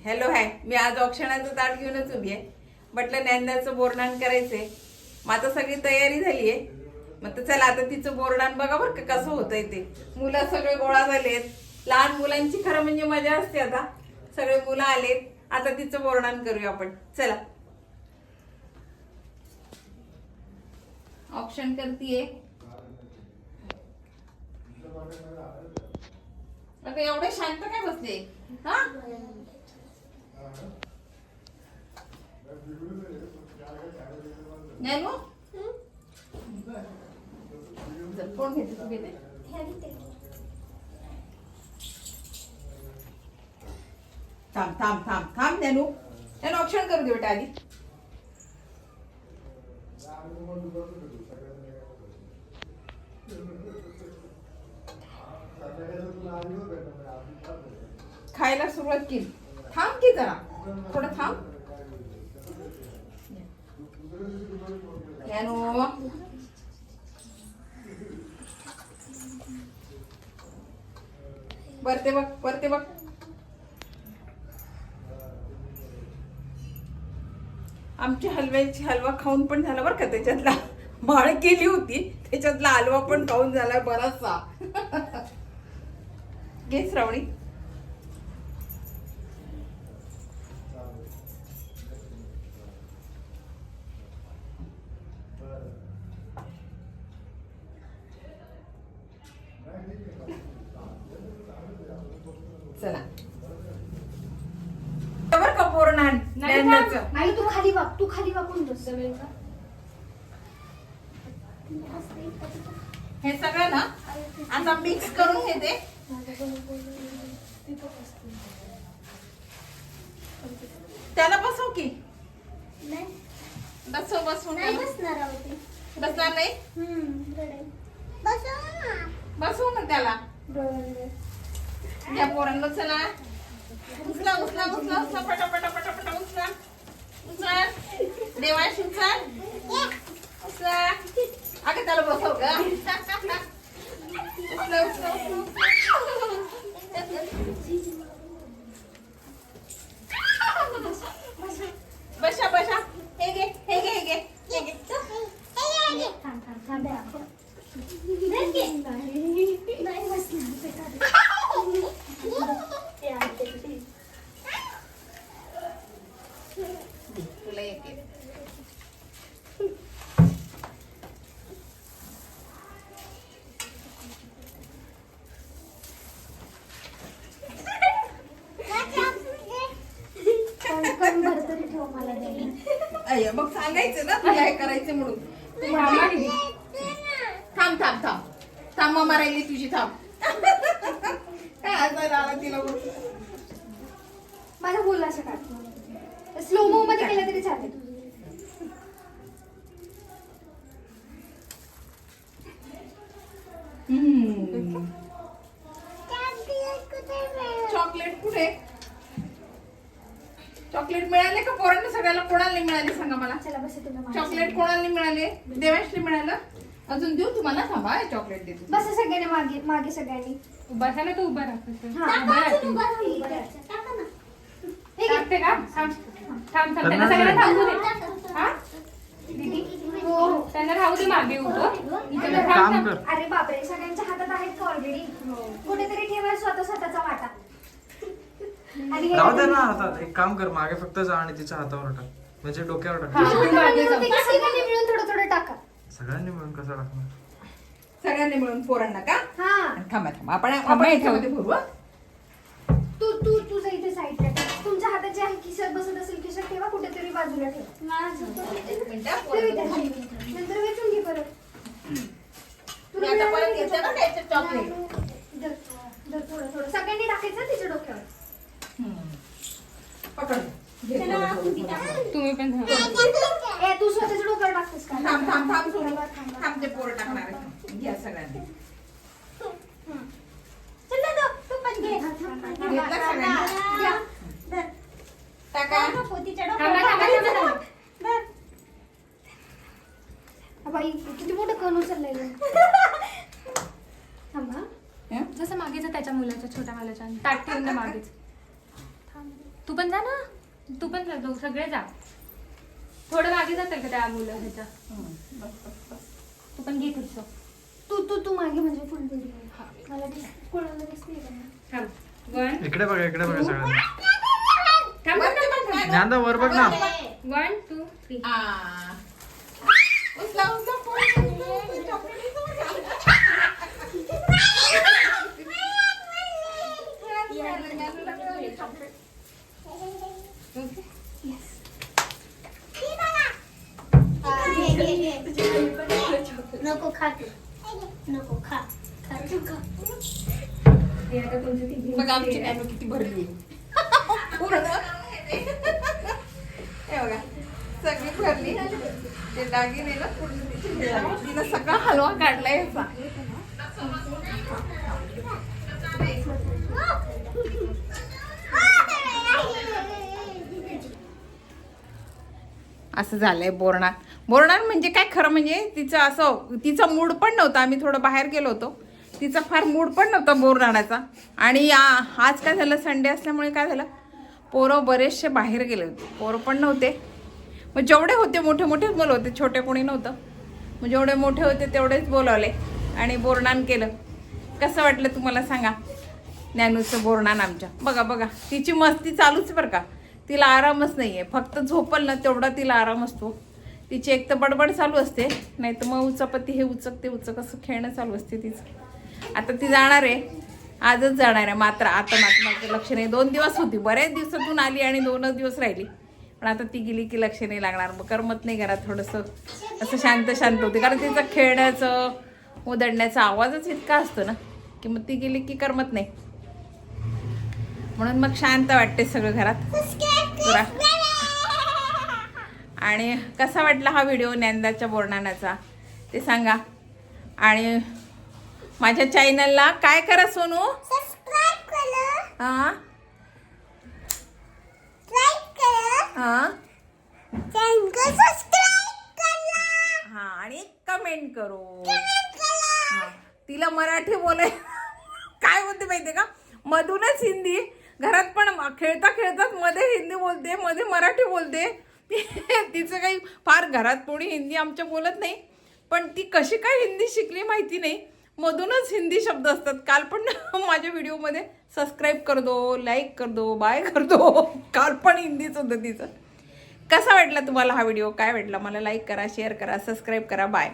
Hello hi, मी आज औक्षणाचं ताट घेऊनच उभी आहे. म्हटलं ज्ञानदाचं बोरनान करायचंय. मग आता सगळी तयारी झाली आहे. मग तर चला आता तिचं बोरनान बघा बरं का कसं होतंय ते. मुलं सगळे गोळा झालेत. लहान मुलांची खरं म्हणजे मजा असते. आता सगळे मुलं आलेत. आता तिचं बोरनान करूया आपण. चला ऑप्शन करतीये. आता एवढे शांत काय बसले हा? नॅनो फोन घेते तू घेते. थांब थांब थांब थांब नॅनो नॅनो ऑप्शन करू दे बेटा आधी. खायला सुरुवात केली. थांब की जरा थोडं थांब. नॅनो वरते बघ वरते बघ. आमची हलव्याची हलवा खाऊन पण झाला बरं का. त्याच्यातला माळ केली होती त्याच्यातला हलवा पण खाऊन झाला बराचसा. घे श्रावणी. चला बरं का बोरनान ज्ञानदाचं. आई तू खाली वाग, तू खाली वागून बस. हे सगळं ना आता मिक्स करून घेते. त्याला बसव की. बसव बसवून नाही त्याला. बसणार आहोत ते. बसणार नाही. बसवू ना त्याला. या पोरांना चला उचला उचला उचला उचला पटापटा पटापटा उचला उचला. देवाशी उचल उचला. अगं त्याला बसव का. उचला उचला बसा बसा. हे घे हे घे हे घे हे घे. थांब थांब थांब दाखव. नाही बसणार बेटा. तुला एक घे. कण भर तरी ठेव मला द्यायला. अय्या मग सांगायचं ना तुला हे करायचं म्हणून. तू मामा घे. थांब थांब थांब थांब मामा राहिली तुझी. थांब काय हसायला आला तिला बघ. माझा बोल असं काढ. स्लो मो मध्ये केलं तरी चालेल. चॉकलेट कुठे. चॉकलेट मिळाले का पोरांना सगळ्याला. कोणाला नाही मिळाले सांगा मला. चला बस तुला चॉकलेट कोणाला नाही मिळाले. देवाश्री मिळालं. अजून देऊ तुम्हाला. थांबा चॉकलेट देतो. बस सगळ्यांनी मागे मागे सगळ्यांनी. बसा ना तू उभा राहतो. हा उभा राहते. टाका ना. टाकते का. थांब थांब थांब त्यांना सगळ्यांना थांबू दे. हा दीदी हो. त्यांना राहू दे मागे उभं. इथे तर काम थांब कर. ना. अरे बापरे सगळ्यांच्या हातात आहेत का ऑलरेडी. कुठेतरी ठेवा स्वतःचा वाटा. आणि हे राहू दे ना. आता एक काम कर, मागे फक्त जा आणि तिच्या हातावर टाक. म्हणजे डोक्यावर हा, टाक. तू मागे जा. सगळ्यांनी मिळून थोडं थोडं टाका. सगळ्यांनी मिळून कसं टाकणार. सगळ्यांनी मिळून पोरांना का. हा थांबा थांबा आपण थांबा आपण इथे. याच्यामध्ये भरू हं. तुझं इथे साईडला ठेव. तुमच्या हातात जे आहे खिशात बसत असेल खिशात ठेवा. कुठेतरी बाजूला ठेवा. एक मिनिट हं, ठेव पोरांना इथे बघू. खाली. नंतर वेचून घे परत. मी आता परत घेते ना त्याचे चॉकलेट. धर थोडं थोडं सगळ्यांनी टाकायचं तिच्या डोक्यावर. पकड. घे थोडं, थोडं, थोडं. तुम्ही पण थांबा. ए तू स्वतःच्या डोक्यावर टाकतेस का. थांब थांब थांब सोडून थांब. ते पोरं टाकणार आहे. घ्या सगळ्यांनी. चल दादा तू पण घे. घेतला सगळ्यांनी. घ्या. धर. टाका. पोतीच्या थांबा, थांबा, थांबा, थांबा. धर. बाई किती मोठं कण उचललंय गं. थांबा. जसं मागेच त्याच्या मुलाच्या छोट्या मुलाच्या ताट ठेवून दे मागेच. तू पण पण जा ना, तू पण जा, जाऊ सगळे जा. थोडं मागे जातील का त्या मुलं ह्याच्या? तू पण घे तुझं. तू मागे म्हणजे फुल तरी मला कोणाला दिसते का नाही? थांब. वन इकडे बघा सगळ्यांना. थांब ज्ञानदा वर बघ ना. 1 2 3. उचला फोन. नको खा नको खा बघा आमची नॅनो किती भरली पूर्ण. हे बघा सगळी भरली. ते दागिने ना पूर्ण तिनं सगळा हलवा काढलाय याचा. असं झालंय बोरणार. बोरणार म्हणजे काय खरं म्हणजे तिचा मूड पण नव्हता. आम्ही थोडं बाहेर गेलो होतो. तिचा फार मूड पण नव्हता बोरनाण्याचा. आणि आज काय झालं, संडे असल्यामुळे काय झालं, पोरं बरेचसे बाहेर गेले होते. पोरं पण नव्हते. मग जेवढे होते मोठे मोठेच मुलं होते, छोटे कोणी नव्हतं. मग जेवढे मोठे होते तेवढेच बोलावले आणि बोरनान केलं. कसं वाटलं तुम्हाला सांगा ज्ञानूचं बोरनान आमच्या. बघा तिची मस्ती चालूच बरं का. तिला आरामच नाही आहे. फक्त झोपल ना तेवढा तिला आराम असतो. तिची एक तर बडबड चालू असते, नाही तर मग उचापती हे उचक ते उचक असं खेळणं चालू असते तिचं. आता ती जाणार आहे, आजच जाणार आहे. मात्र माझं लक्ष नाही. 2 दिवस होती, बऱ्याच दिवसातून आली आणि 2च दिवस राहिली. पण आता ती गेली की लक्ष नाही लागणार. मग करमत नाही घरात. थोडंसं असं शांत होते, कारण तिचं खेळण्याचं उदडण्याचा आवाजच इतका असतो ना की मग ती गेली की करमत नाही. म्हणून मग शांत वाटते सगळं घरात पुरा. आणि कसा वाटला हा व्हिडिओ ज्ञानदाच्या बोरनाण्याचा ते सांगा. आणि माझ्या चॅनलला काय करा सोनू, सबस्क्राइब करा. हा हा हा आणि कमेंट करू. हा. तिला मराठी बोलाय काय बोलते माहितीये का, मधूनच हिंदी. घरात पण खेळताच मध्ये हिंदी बोलते, मध्ये मराठी बोलते. तिचं काही फार घरात कोणी हिंदी आमच्या बोलत नाही, पण ती कशी काय हिंदी शिकली माहिती नाही. मधूनच हिंदी शब्द असतात. काल पण माझ्या व्हिडिओमध्ये सबस्क्राईब कर दो, लाईक कर दो, बाय कर दो, काल पण हिंदीच होतं तिचं. कसा वाटला तुम्हाला हा व्हिडिओ, काय वाटला मला लाईक करा, शेअर करा, सबस्क्राईब करा. बाय.